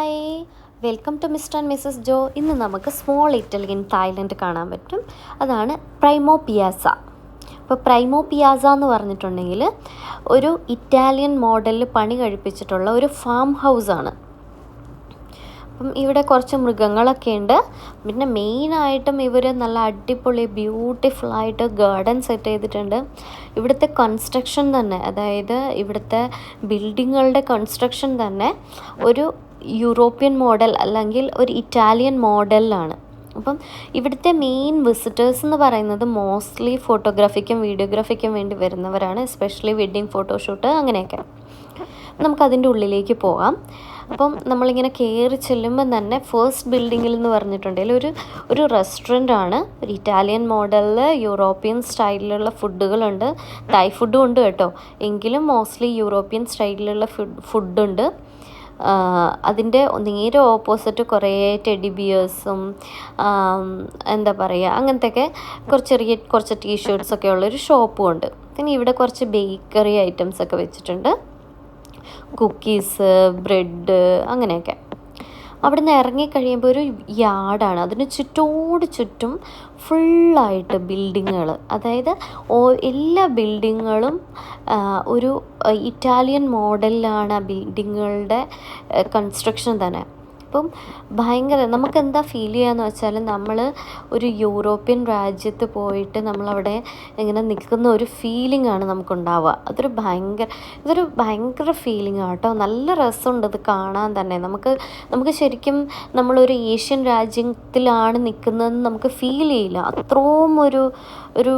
Hi, welcome to mister and missus Jo. ഇന്ന് നമുക്ക് small Italy in Thailand കാണാൻ പറ്റും. അതാണ് പ്രൈമോ പിയാസ. ഇപ്പോൾ പ്രൈമോ പിയാസ എന്ന് പറഞ്ഞിട്ടുണ്ടെങ്കിൽ ഒരു ഇറ്റാലിയൻ മോഡലിൽ പണി കഴിപ്പിച്ചിട്ടുള്ള ഒരു ഫാം ഹൗസാണ്. അപ്പം ഇവിടെ കുറച്ച് മൃഗങ്ങളൊക്കെ ഉണ്ട്. പിന്നെ മെയിനായിട്ടും ഇവർ നല്ല അടിപൊളി ബ്യൂട്ടിഫുള്ളായിട്ട് ഗാർഡൻ സെറ്റ് ചെയ്തിട്ടുണ്ട്. ഇവിടുത്തെ കൺസ്ട്രക്ഷൻ തന്നെ, അതായത് ഇവിടുത്തെ ബിൽഡിങ്ങുകളുടെ കൺസ്ട്രക്ഷൻ തന്നെ ഒരു യൂറോപ്യൻ മോഡൽ അല്ലെങ്കിൽ ഒരു ഇറ്റാലിയൻ മോഡലിലാണ്. അപ്പം ഇവിടുത്തെ മെയിൻ വിസിറ്റേഴ്സ് എന്ന് പറയുന്നത് മോസ്റ്റ്ലി ഫോട്ടോഗ്രാഫിക്കും വീഡിയോഗ്രാഫിക്കും വേണ്ടി വരുന്നവരാണ്, എസ്പെഷ്യലി വെഡ്ഡിങ് ഫോട്ടോഷൂട്ട് അങ്ങനെയൊക്കെ. നമുക്കതിൻ്റെ ഉള്ളിലേക്ക് പോകാം. അപ്പം നമ്മളിങ്ങനെ കയറി ചെല്ലുമ്പം തന്നെ ഫസ്റ്റ് ബിൽഡിങ്ങിൽ എന്ന് പറഞ്ഞിട്ടുണ്ടെങ്കിൽ ഒരു റെസ്റ്റോറൻ്റ് ആണ്. ഒരു ഇറ്റാലിയൻ മോഡലിൽ യൂറോപ്യൻ സ്റ്റൈലിലുള്ള ഫുഡുകളുണ്ട്. തായ് ഫുഡും ഉണ്ട് കേട്ടോ, എങ്കിലും മോസ്റ്റ്ലി യൂറോപ്യൻ സ്റ്റൈലിലുള്ള ഫുഡുണ്ട്. അതിൻ്റെ നേരെ ഓപ്പോസിറ്റ് കുറേ ടെഡി ബിയേഴ്സും എന്താ പറയുക അങ്ങനത്തെയൊക്കെ കുറച്ച് ടീഷർട്ട്സൊക്കെ ഉള്ളൊരു ഷോപ്പും ഉണ്ട്. പിന്നെ ഇവിടെ കുറച്ച് ബേക്കറി ഐറ്റംസൊക്കെ വെച്ചിട്ടുണ്ട്, കുക്കീസ്, ബ്രെഡ് അങ്ങനെയൊക്കെ. അവിടെ നിന്ന് ഇറങ്ങിക്കഴിയുമ്പോൾ ഒരു യാർഡാണ്, അതിന് ചുറ്റും ഫുള്ളായിട്ട് ബിൽഡിങ്ങുകൾ. അതായത് എല്ലാ ബിൽഡിങ്ങുകളും ഒരു ഇറ്റാലിയൻ മോഡലിലാണ് ആ ബിൽഡിങ്ങുകളുടെ കൺസ്ട്രക്ഷൻ തന്നെ. അപ്പം ഭയങ്കര നമുക്കെന്താ ഫീൽ ചെയ്യാന്ന് വെച്ചാൽ, നമ്മൾ ഒരു യൂറോപ്യൻ രാജ്യത്ത് പോയിട്ട് നമ്മളവിടെ ഇങ്ങനെ നിൽക്കുന്ന ഒരു ഫീലിംഗ് ആണ് നമുക്കുണ്ടാവുക. ഇതൊരു ഭയങ്കര ഫീലിംഗ് ആണ് കേട്ടോ. നല്ല രസമുണ്ട് ഇത് കാണാൻ തന്നെ. നമുക്ക് ശരിക്കും നമ്മളൊരു ഏഷ്യൻ രാജ്യത്തിലാണ് നിൽക്കുന്നതെന്ന് നമുക്ക് ഫീൽ ചെയ്യില്ല. അത്രയും ഒരു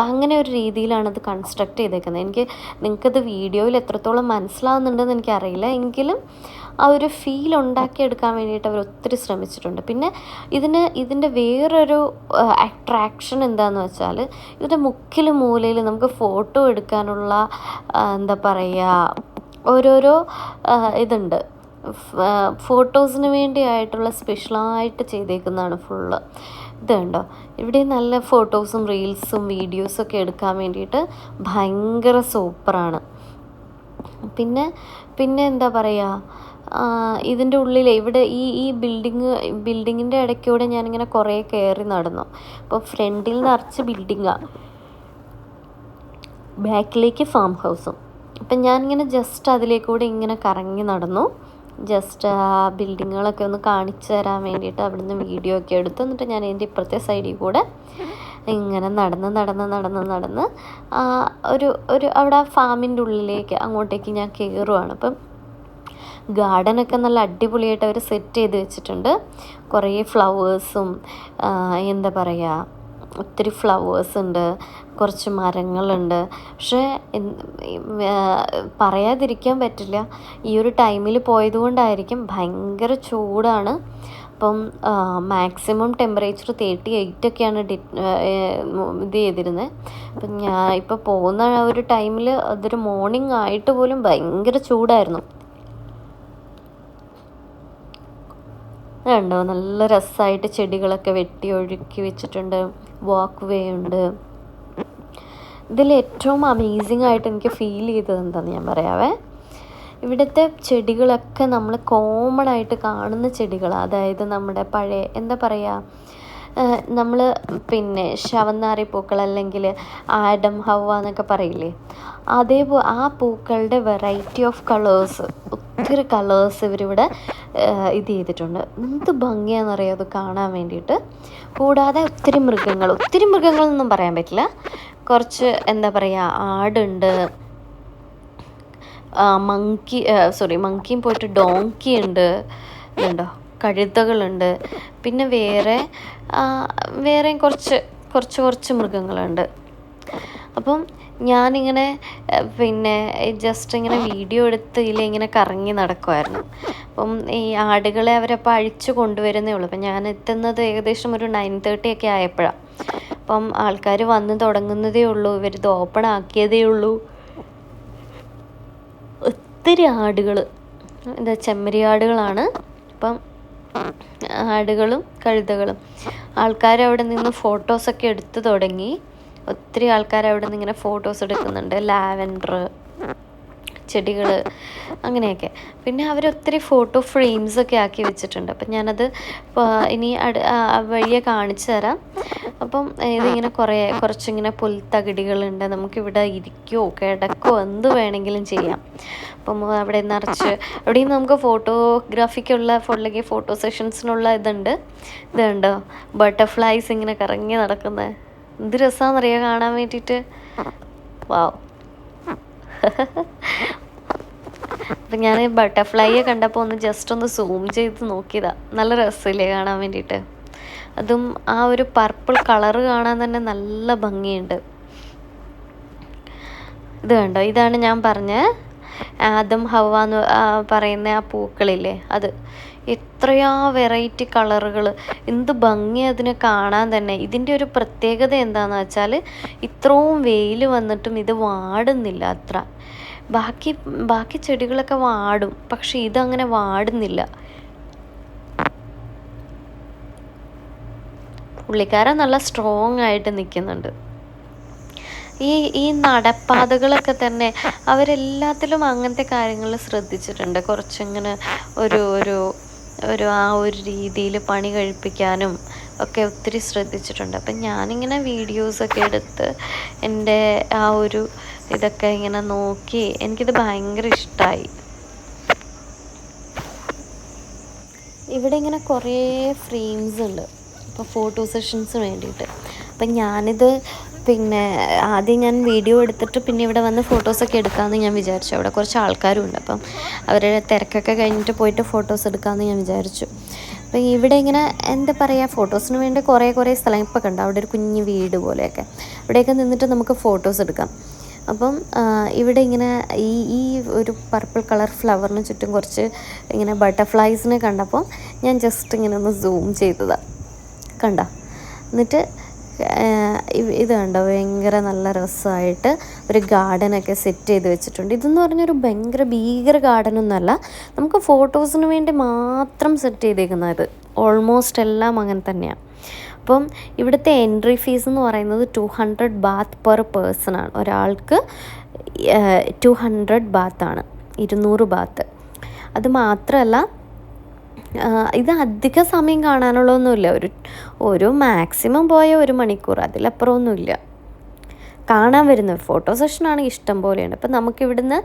അങ്ങനെ ഒരു രീതിയിലാണ് ഇത് കൺസ്ട്രക്ട് ചെയ്തേക്കുന്നത്. നിങ്ങൾക്കത് വീഡിയോയിൽ എത്രത്തോളം മനസ്സിലാവുന്നുണ്ടെന്ന് എനിക്കറിയില്ല, എങ്കിലും ആ ഒരു ഫീൽ ഉണ്ടാക്കിയെടുക്കാൻ വേണ്ടിയിട്ട് അവർ ഒത്തിരി ശ്രമിച്ചിട്ടുണ്ട്. പിന്നെ ഇതിൻ്റെ വേറൊരു അട്രാക്ഷൻ എന്താണെന്ന് വെച്ചാൽ, ഇതിൻ്റെ മുക്കിലും മൂലയിൽ നമുക്ക് ഫോട്ടോ എടുക്കാനുള്ള എന്താ പറയുക ഓരോരോ ഇതുണ്ട്. ഫോട്ടോസിന് വേണ്ടിയായിട്ടുള്ള സ്പെഷ്യലായിട്ട് ചെയ്തേക്കുന്നതാണ് ഫുള്ള്. ഇത് കണ്ടോ, ഇവിടെ നല്ല ഫോട്ടോസും റീൽസും വീഡിയോസൊക്കെ എടുക്കാൻ വേണ്ടിയിട്ട് ഭയങ്കര സൂപ്പറാണ്. പിന്നെ എന്താ പറയുക, ഇതിൻ്റെ ഉള്ളിൽ ഇവിടെ ഈ ബിൽഡിങ്ങിൻ്റെ ഇടയ്ക്കൂടെ ഞാനിങ്ങനെ കുറേ കയറി നടന്നു. അപ്പോൾ ഫ്രണ്ടിൽ നിറച്ച് ബിൽഡിങ്ങാണ്, ബാക്കിലേക്ക് ഫാം ഹൗസും. അപ്പം ഞാനിങ്ങനെ ജസ്റ്റ് അതിലേക്കൂടെ ഇങ്ങനെ കറങ്ങി നടന്നു, ജസ്റ്റ് ആ ബിൽഡിങ്ങുകളൊക്കെ ഒന്ന് കാണിച്ചു തരാൻ വേണ്ടിയിട്ട് അവിടുന്ന് വീഡിയോ ഒക്കെ എടുത്തു. എന്നിട്ട് ഞാൻ എൻ്റെ ഇപ്പുറത്തെ സൈഡിൽ കൂടെ ഇങ്ങനെ നടന്ന് ഒരു അവിടെ ആ ഫാമിൻ്റെ ഉള്ളിലേക്ക് അങ്ങോട്ടേക്ക് ഞാൻ കയറുവാണ്. അപ്പം ഗാർഡനൊക്കെ നല്ല അടിപൊളിയായിട്ട് അവർ സെറ്റ് ചെയ്ത് വെച്ചിട്ടുണ്ട്. കുറേ ഫ്ലവേഴ്സും എന്താ പറയുക ഒത്തിരി ഫ്ലവേഴ്സ് ഉണ്ട്, കുറച്ച് മരങ്ങളുണ്ട്. പക്ഷേ പറയാതിരിക്കാൻ പറ്റില്ല, ഈ ഒരു ടൈമിൽ പോയതുകൊണ്ടായിരിക്കും ഭയങ്കര ചൂടാണ്. അപ്പം മാക്സിമം ടെമ്പറേച്ചർ 38ഒക്കെയാണ് ഇത് ചെയ്തിരുന്നത്. അപ്പം ഞാൻ ഇപ്പോൾ പോകുന്ന ഒരു ടൈമിൽ അതൊരു മോർണിംഗ് ആയിട്ട് പോലും ഭയങ്കര ചൂടായിരുന്നു. കണ്ടോ, നല്ല രസമായിട്ട് ചെടികളൊക്കെ വെട്ടി ഒഴുക്കി വെച്ചിട്ടുണ്ട്, വാക്ക് വേ ഉണ്ട്. ഇതിൽ ഏറ്റവും അമേസിങ് ആയിട്ട് എനിക്ക് ഫീൽ ചെയ്തത് എന്താണെന്ന് ഞാൻ പറയാവേ. ഇവിടുത്തെ ചെടികളൊക്കെ നമ്മൾ കോമൺ ആയിട്ട് കാണുന്ന ചെടികളാണ്. അതായത് നമ്മുടെ പഴയ എന്താ പറയുക, നമ്മൾ പിന്നെ ശവന്നാറി പൂക്കൾ അല്ലെങ്കിൽ ആഡം ഹവ എന്നൊക്കെ പറയില്ലേ, അതേപോലെ ആ പൂക്കളുടെ വെറൈറ്റി ഓഫ് കളേഴ്സ്, ഒത്തിരി കളേഴ്സ് ഇവരിവിടെ ഇത് ചെയ്തിട്ടുണ്ട്. എന്ത് ഭംഗിയാണെന്നറിയാം അത് കാണാൻ വേണ്ടിയിട്ട്. കൂടാതെ ഒത്തിരി മൃഗങ്ങളൊന്നും പറയാൻ പറ്റില്ല, കുറച്ച് എന്താ പറയുക ആടുണ്ട്, മങ്കിയും പോയിട്ട് ഡോങ്കി ഉണ്ട്, ഇതുണ്ടോ, കഴുതകളുണ്ട്. പിന്നെ വേറെയും കുറച്ച് മൃഗങ്ങളുണ്ട്. അപ്പം ഞാനിങ്ങനെ പിന്നെ ജസ്റ്റ് ഇങ്ങനെ വീഡിയോ എടുത്ത് ഇങ്ങനെ കറങ്ങി നടക്കുമായിരുന്നു. അപ്പം ഈ ആടുകളെ അവരപ്പോൾ അഴിച്ചു കൊണ്ടുവരുന്നേ ഉള്ളൂ. അപ്പം ഞാൻ എത്തുന്നത് ഏകദേശം ഒരു 9:30 ഒക്കെ ആയപ്പോഴാണ്. അപ്പം ആൾക്കാർ വന്ന് തുടങ്ങുന്നതേ ഉള്ളൂ, ഇവരിത് ഓപ്പൺ ആക്കിയതേ ഉള്ളൂ. ഒത്തിരി ആടുകൾ, എന്താ ചെമ്മരിയാടുകളാണ്. അപ്പം ആടുകളും കഴുതകളും. ആൾക്കാരവിടെ നിന്ന് ഫോട്ടോസൊക്കെ എടുത്ത് തുടങ്ങി. ഒത്തിരി ആൾക്കാർ അവിടെ നിന്ന് ഇങ്ങനെ ഫോട്ടോസ് എടുക്കുന്നുണ്ട്. ലാവൻഡർ, ചെടികൾ അങ്ങനെയൊക്കെ. പിന്നെ അവരൊത്തിരി ഫോട്ടോ ഫ്രെയിംസൊക്കെ ആക്കി വെച്ചിട്ടുണ്ട്. അപ്പം ഞാനത് ഇനി വഴിയെ കാണിച്ചു തരാം. അപ്പം ഇതിങ്ങനെ കുറച്ചിങ്ങനെ പുൽത്തകിടികളുണ്ട്. നമുക്കിവിടെ ഇരിക്കുകയോ കിടക്കുകയോ എന്ത് വേണമെങ്കിലും ചെയ്യാം. അപ്പം അവിടെ നിറച്ച് അവിടെയും നമുക്ക് ഫോട്ടോഗ്രാഫിക്കുള്ള അല്ലെങ്കിൽ ഫോട്ടോ സെഷൻസിനുള്ള ഇതുണ്ടോ ബട്ടർഫ്ലൈസ് ഇങ്ങനെ കറങ്ങി നടക്കുന്നത്. എന്ത് രസമാണെന്നറിയാം കാണാൻ വേണ്ടിയിട്ട്. വാവ്. അപ്പം ഞാൻ ബട്ടർഫ്ലൈയെ കണ്ടപ്പോൾ ജസ്റ്റ് ഒന്ന് സൂം ചെയ്ത് നോക്കിയതാണ്. നല്ല രസമില്ലേ കാണാൻ വേണ്ടിയിട്ട്. അതും ആ ഒരു പർപ്പിൾ കളറ് കാണാൻ തന്നെ നല്ല ഭംഗിയുണ്ട്. ഇത് കണ്ടോ, ഇതാണ് ഞാൻ പറഞ്ഞ ആദം ഹവ്വ എന്ന് പറയുന്ന ആ പൂക്കളില്ലേ, അത് എത്രയാ വെറൈറ്റി കളറുകൾ. എന്ത് ഭംഗി അതിനെ കാണാൻ തന്നെ. ഇതിൻ്റെ ഒരു പ്രത്യേകത എന്താണെന്ന് വെച്ചാൽ ഇത്രയും വെയിൽ വന്നിട്ടും ഇത് വാടുന്നില്ല അത്ര. ബാക്കി ചെടികളൊക്കെ വാടും, പക്ഷെ ഇതങ്ങനെ വാടുന്നില്ല. പുള്ളിക്കാരൻ നല്ല സ്ട്രോങ് ആയിട്ട് നിൽക്കുന്നുണ്ട്. ഈ നടപ്പാതകളൊക്കെ തന്നെ അവരെല്ലാത്തിലും അങ്ങനത്തെ കാര്യങ്ങൾ ശ്രദ്ധിച്ചിട്ടുണ്ട്. കുറച്ചിങ്ങനെ ഒരു ആ ഒരു രീതിയിൽ പണി കഴിപ്പിക്കാനും ഒക്കെ ഒത്തിരി ശ്രദ്ധിച്ചിട്ടുണ്ട്. അപ്പം ഞാനിങ്ങനെ വീഡിയോസൊക്കെ എടുത്ത് എൻ്റെ ആ ഒരു ഇതൊക്കെ ഇങ്ങനെ നോക്കി എനിക്കിത് ഭയങ്കര ഇഷ്ടമായി. ഇവിടെ ഇങ്ങനെ കുറേ ഫ്രെയിംസ് ഉണ്ട് ഇപ്പോൾ ഫോട്ടോ സെഷൻസിന് വേണ്ടിയിട്ട്. അപ്പം ഞാനിത് പിന്നെ ആദ്യം ഞാൻ വീഡിയോ എടുത്തിട്ട് പിന്നെ ഇവിടെ വന്ന് ഫോട്ടോസൊക്കെ എടുക്കാമെന്ന് ഞാൻ വിചാരിച്ചു. അവിടെ കുറച്ച് ആൾക്കാരും ഉണ്ട്. അപ്പം അവരുടെ തിരക്കൊക്കെ കഴിഞ്ഞിട്ട് പോയിട്ട് ഫോട്ടോസ് എടുക്കാമെന്ന് ഞാൻ വിചാരിച്ചു. അപ്പം ഇവിടെ ഇങ്ങനെ എന്താ പറയുക, ഫോട്ടോസിന് വേണ്ടി കുറേ സ്ഥലം ഇപ്പോൾ കണ്ടു. അവിടെ ഒരു കുഞ്ഞ് വീട് പോലെയൊക്കെ, അവിടെയൊക്കെ നിന്നിട്ട് നമുക്ക് ഫോട്ടോസ് എടുക്കാം. അപ്പം ഇവിടെ ഇങ്ങനെ ഈ ഒരു പർപ്പിൾ കളർ ഫ്ലവറിന് ചുറ്റും കുറച്ച് ഇങ്ങനെ ബട്ടർഫ്ലൈസിനെ കണ്ടപ്പോൾ ഞാൻ ജസ്റ്റ് ഇങ്ങനെ ഒന്ന് സൂം ചെയ്തതാണ്. കണ്ടോ? എന്നിട്ട് ഇത് കണ്ടോ, ഭയങ്കര നല്ല രസമായിട്ട് ഒരു ഗാർഡനൊക്കെ സെറ്റ് ചെയ്ത് വെച്ചിട്ടുണ്ട്. ഇതെന്ന് പറഞ്ഞൊരു ഭീകര ഗാർഡനൊന്നുമല്ല, നമുക്ക് ഫോട്ടോസിന് വേണ്ടി മാത്രം സെറ്റ് ചെയ്തേക്കുന്നത്. ഓൾമോസ്റ്റ് എല്ലാം അങ്ങനെ തന്നെയാണ്. അപ്പം ഇവിടുത്തെ എൻട്രി ഫീസ് എന്ന് പറയുന്നത് 200 ബാത്ത് പെർ പേഴ്സൺ ആണ്. ഒരാൾക്ക് 200 ബാത്താണ്, 200 ബാത്ത്. അത് മാത്രമല്ല, ഇത് അധിക സമയം കാണാനുള്ളതൊന്നുമില്ല. ഒരു മാക്സിമം പോയ 1 മണിക്കൂർ, അതിലപ്പുറമൊന്നുമില്ല. കാണാൻ വരുന്നത് ഫോട്ടോ സെഷനാണ് ഇഷ്ടം പോലെയുണ്ട്. അപ്പം നമുക്കിവിടുന്ന്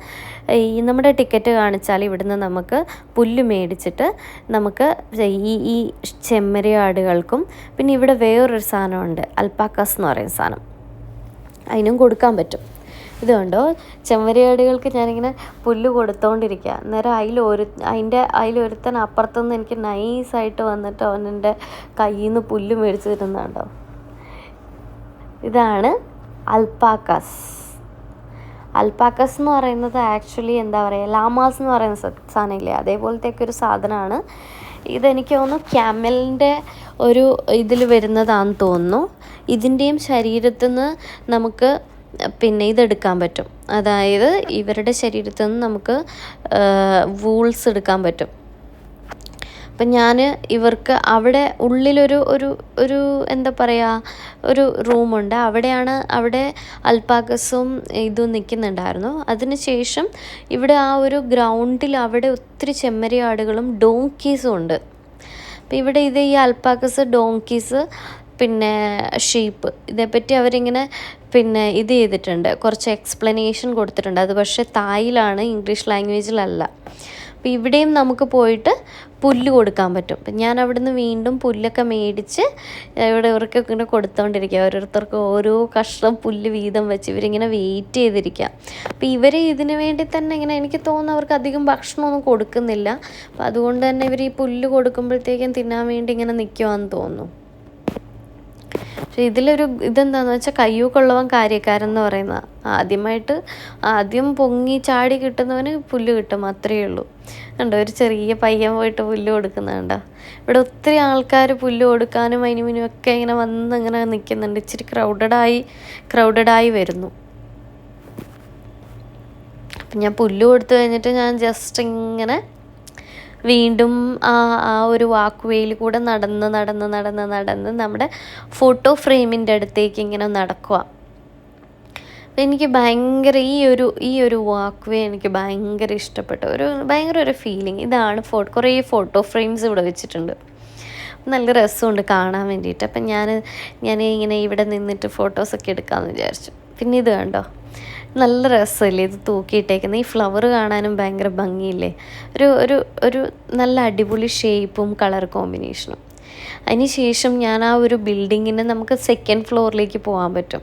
നമ്മുടെ ടിക്കറ്റ് കാണിച്ചാൽ ഇവിടുന്ന് നമുക്ക് പുല്ല് മേടിച്ചിട്ട് നമുക്ക് ഈ ചെമ്മരിയാടുകൾക്കും പിന്നെ ഇവിടെ വേറൊരു സാധനമുണ്ട്, അൽപ്പാക്കാസ് എന്ന് പറയുന്ന സാധനം, അതിനും കൊടുക്കാൻ പറ്റും. ഇത് കണ്ടോ, ചെമ്മരിയാടുകൾക്ക് ഞാനിങ്ങനെ പുല്ല് കൊടുത്തോണ്ടിരിക്കുക. അന്നേരം അതിലൊരുത്തൻ അപ്പുറത്തുനിന്ന് എനിക്ക് നൈസായിട്ട് വന്നിട്ട് അവനെൻ്റെ കയ്യിൽ നിന്ന് പുല്ല് മേടിച്ച് തരുന്നുണ്ടോ. ഇതാണ് അൽപ്പാക്കാസ്. എന്ന് പറയുന്നത് ആക്ച്വലി എന്താ പറയുക, ലാമാസ് എന്ന് പറയുന്ന സാധനമില്ലേ, അതേപോലത്തെയൊക്കെ ഒരു സാധനമാണ്. ഇതെനിക്ക് തോന്നുന്നു ക്യാമലിൻ്റെ ഒരു ഇതിൽ വരുന്നതാണെന്ന് തോന്നുന്നു. ഇതിൻ്റെയും ശരീരത്തിൽ നിന്ന് നമുക്ക് പിന്നെ ഇതെടുക്കാൻ പറ്റും. അതായത് ഇവരുടെ ശരീരത്തിൽ നിന്ന് നമുക്ക് വൂൾസ് എടുക്കാൻ പറ്റും. അപ്പം ഞാൻ ഇവർക്ക് അവിടെ ഉള്ളിലൊരു എന്താ പറയുക, ഒരു റൂമുണ്ട്. അവിടെ അൽപ്പാക്കസും ഇതും നിൽക്കുന്നുണ്ടായിരുന്നു. അതിനുശേഷം ഇവിടെ ആ ഒരു ഗ്രൗണ്ടിൽ അവിടെ ഒത്തിരി ചെമ്മരിയാടുകളും ഡോങ്കീസും ഉണ്ട്. അപ്പം ഇവിടെ ഈ അൽപ്പാക്കസ്, ഡോങ്കീസ്, പിന്നെ ഷീപ്പ്, ഇതേപ്പറ്റി അവരിങ്ങനെ ഇത് ചെയ്തിട്ടുണ്ട്, കുറച്ച് എക്സ്പ്ലനേഷൻ കൊടുത്തിട്ടുണ്ട്. അത് പക്ഷേ തായിലാണ്, ഇംഗ്ലീഷ് ലാംഗ്വേജിലല്ല. അപ്പോൾ ഇവിടെയും നമുക്ക് പോയിട്ട് പുല്ല് കൊടുക്കാൻ പറ്റും. അപ്പം ഞാൻ അവിടുന്ന് വീണ്ടും പുല്ലൊക്കെ മേടിച്ച് ഇവർക്കൊക്കെ ഇങ്ങനെ കൊടുത്തുകൊണ്ടിരിക്കുക. ഓരോരുത്തർക്ക് ഓരോ കഷ്ണം പുല്ല് വീതം വെച്ച് ഇവരിങ്ങനെ വെയിറ്റ് ചെയ്തിരിക്കുക. അപ്പോൾ ഇവർ ഇതിന് വേണ്ടി തന്നെ ഇങ്ങനെ, എനിക്ക് തോന്നുന്നു അവർക്ക് അധികം ഭക്ഷണമൊന്നും കൊടുക്കുന്നില്ല. അപ്പോൾ അതുകൊണ്ട് തന്നെ ഇവർ ഈ പുല്ല് കൊടുക്കുമ്പോഴത്തേക്കും തിന്നാൻ വേണ്ടി ഇങ്ങനെ നിൽക്കുവാന്ന് തോന്നുന്നു. പക്ഷെ ഇതെന്താണെന്ന് വെച്ചാൽ കയ്യൂക്കുള്ളവൻ കാര്യക്കാരൻ എന്ന് പറയുന്ന, ആദ്യം പൊങ്ങി ചാടി കിട്ടുന്നവന് പുല്ല് കിട്ടും, അത്രയേ ഉള്ളൂ. കണ്ടോ, ഒരു ചെറിയ പയ്യൻ പോയിട്ട് പുല്ല് കൊടുക്കുന്നുണ്ടോ. ഇവിടെ ഒത്തിരി ആൾക്കാർ പുല്ല് കൊടുക്കാനും അതിനും ഒക്കെ ഇങ്ങനെ ഇങ്ങനെ നിൽക്കുന്നുണ്ട്. ഇച്ചിരി ക്രൗഡഡായി വരുന്നു. അപ്പം ഞാൻ പുല്ല് കൊടുത്തു കഴിഞ്ഞിട്ട് ഞാൻ ജസ്റ്റ് ഇങ്ങനെ വീണ്ടും ആ ഒരു വാക്ക് വേയിൽ കൂടെ നടന്ന് നമ്മുടെ ഫോട്ടോ ഫ്രെയിമിൻ്റെ അടുത്തേക്ക് ഇങ്ങനെ നടക്കുക. എനിക്ക് ഭയങ്കര ഈ ഒരു വാക്ക് വേ എനിക്ക് ഭയങ്കര ഇഷ്ടപ്പെട്ടു. ഭയങ്കര ഒരു ഫീലിംഗ്. ഇതാണ് കുറേ ഫോട്ടോ ഫ്രെയിംസ് ഇവിടെ വെച്ചിട്ടുണ്ട്. നല്ല രസമുണ്ട് കാണാൻ വേണ്ടിയിട്ട്. അപ്പം ഞാൻ ഇങ്ങനെ ഇവിടെ നിന്നിട്ട് ഫോട്ടോസൊക്കെ എടുക്കാമെന്ന് വിചാരിച്ചു. പിന്നെ ഇത് കണ്ടോ, നല്ല രസമല്ലേ ഇത് തൂക്കിയിട്ടേക്കുന്നത്. ഈ ഫ്ലവർ കാണാനും ഭയങ്കര ഭംഗിയില്ലേ. ഒരു ഒരു ഒരു നല്ല അടിപൊളി ഷേപ്പും കളർ കോമ്പിനേഷനും. അതിന് ശേഷം ഞാൻ ആ ഒരു ബിൽഡിങ്ങിന് നമുക്ക് സെക്കൻഡ് ഫ്ലോറിലേക്ക് പോകാൻ പറ്റും.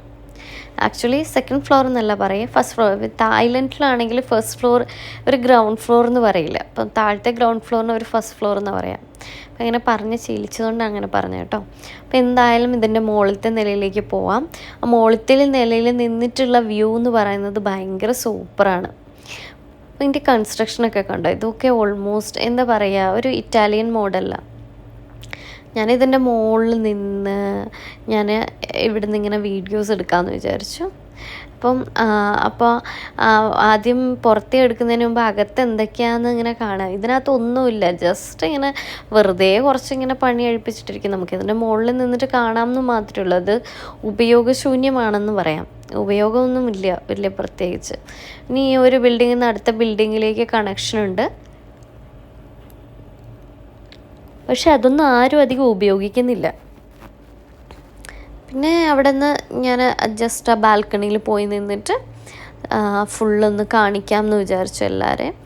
ആക്ച്വലി സെക്കൻഡ് ഫ്ലോർ എന്നല്ല പറയുക, ഫസ്റ്റ് ഫ്ലോർ. തായ്ലൻഡിലാണെങ്കിൽ ഫസ്റ്റ് ഫ്ലോർ ഒരു ഗ്രൗണ്ട് ഫ്ലോർ എന്ന് പറയില്ല. അപ്പം താഴത്തെ ഗ്രൗണ്ട് ഫ്ലോറിന് ഒരു ഫസ്റ്റ് ഫ്ലോർ എന്ന് പറയാം. അപ്പം അങ്ങനെ പറഞ്ഞ് ശീലിച്ചതുകൊണ്ട് അങ്ങനെ പറഞ്ഞു കേട്ടോ. അപ്പം എന്തായാലും ഇതിൻ്റെ മുകളിലത്തെ നിലയിലേക്ക് പോവാം. ആ മുകളിലത്തെ നിലയിൽ നിന്നിട്ടുള്ള വ്യൂ എന്ന് പറയുന്നത് ഭയങ്കര സൂപ്പറാണ്. അപ്പം ഇതിൻ്റെ കൺസ്ട്രക്ഷനൊക്കെ കണ്ടോ, ഇതൊക്കെ ഓൾമോസ്റ്റ് എന്താ പറയുക, ഒരു ഇറ്റാലിയൻ മോഡലാണ്. ഞാനിതിൻ്റെ മുകളിൽ നിന്ന് ഇവിടെ നിന്ന് ഇങ്ങനെ വീഡിയോസ് എടുക്കാമെന്ന് വിചാരിച്ചു. അപ്പോൾ ആദ്യം പുറത്തേ എടുക്കുന്നതിന് മുമ്പ് അകത്ത് എന്തൊക്കെയാണെന്ന് ഇങ്ങനെ കാണാം. ഇതിനകത്തൊന്നുമില്ല, ജസ്റ്റ് ഇങ്ങനെ വെറുതെ കുറച്ചിങ്ങനെ പണി കഴിപ്പിച്ചിട്ടിരിക്കും. നമുക്കിതിൻ്റെ മുകളിൽ നിന്നിട്ട് കാണാമെന്ന് മാത്രമേ ഉള്ളൂ. അത് ഉപയോഗശൂന്യമാണെന്ന് പറയാം. ഉപയോഗമൊന്നുമില്ല വലിയ പ്രത്യേകിച്ച്. ഇനി ഈ ഒരു ബിൽഡിങ്ങിൽ നിന്ന് അടുത്ത ബിൽഡിങ്ങിലേക്ക് കണക്ഷനുണ്ട്. പക്ഷെ അതൊന്നും ആരും അധികം ഉപയോഗിക്കുന്നില്ല. പിന്നെ അവിടെ നിന്ന് ഞാൻ ജസ്റ്റ് ആ ബാൽക്കണിയിൽ പോയി നിന്നിട്ട് ഫുള്ളൊന്ന് കാണിക്കാം എന്ന് വിചാരിച്ചു എല്ലാവരെയും.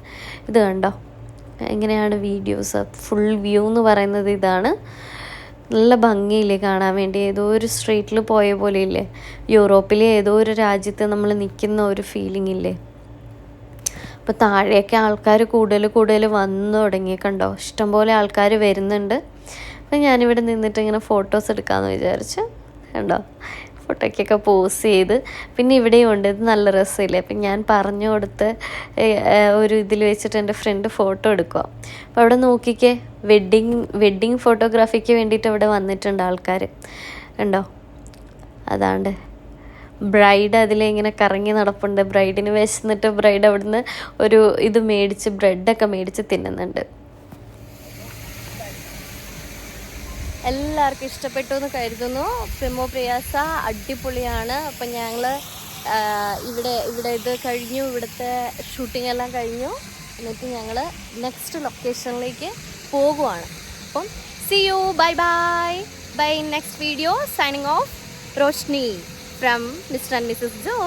ഇത് കണ്ടോ, എങ്ങനെയാണ് വീഡിയോസ്. ഫുൾ വ്യൂ എന്ന് പറയുന്നത് ഇതാണ്. നല്ല ഭംഗിയില്ലേ കാണാൻ വേണ്ടി. ഏതോ ഒരു സ്ട്രീറ്റിൽ പോയ പോലെ ഇല്ലേ, യൂറോപ്പിലെ ഏതോ ഒരു രാജ്യത്ത് നമ്മൾ നിൽക്കുന്ന ഒരു ഫീലിംഗ് ഇല്ലേ. അപ്പോൾ താഴെയൊക്കെ ആൾക്കാർ കൂടുതൽ വന്നു തുടങ്ങി. കണ്ടോ, ഇഷ്ടംപോലെ ആൾക്കാർ വരുന്നുണ്ട്. അപ്പം ഞാനിവിടെ നിന്നിട്ട് ഇങ്ങനെ ഫോട്ടോസ് എടുക്കാമെന്ന് വിചാരിച്ചു. കണ്ടോ, ഫോട്ടോയ്ക്കൊക്കെ പോസ് ചെയ്ത്. പിന്നെ ഇവിടെയും ഉണ്ട്, ഇത് നല്ല രസമില്ലേ. അപ്പം ഞാൻ പറഞ്ഞു കൊടുത്ത് ഒരു ഇതിൽ വെച്ചിട്ട് എൻ്റെ ഫ്രണ്ട് ഫോട്ടോ എടുക്കുക. അപ്പോൾ അവിടെ നോക്കിക്കേ, വെഡ്ഡിങ് ഫോട്ടോഗ്രാഫിക്ക് വേണ്ടിയിട്ട് ഇവിടെ വന്നിട്ടുണ്ട് ആൾക്കാർ. കണ്ടോ, അതാണ്ട് ബ്രൈഡ് അതിലിങ്ങനെ കറങ്ങി നടപ്പുണ്ട്. ബ്രൈഡിന് വിശന്നിട്ട് ബ്രൈഡ് അവിടുന്ന് ഒരു ഇത് മേടിച്ച് ബ്രെഡൊക്കെ മേടിച്ച് തിന്നുന്നുണ്ട്. എല്ലാവർക്കും ഇഷ്ടപ്പെട്ടു എന്ന് കരുതുന്നു. പ്രൈമോ പിയാസ അടിപൊളിയാണ്. അപ്പം ഞങ്ങൾ ഇവിടെ ഇത് കഴിഞ്ഞു, ഇവിടുത്തെ ഷൂട്ടിംഗ് എല്ലാം കഴിഞ്ഞു. എന്നിട്ട് ഞങ്ങൾ നെക്സ്റ്റ് ലൊക്കേഷനിലേക്ക് പോകുവാണ്. അപ്പം see you, bye next video. Signing off, Roshni from Mr. and Mrs. Joe.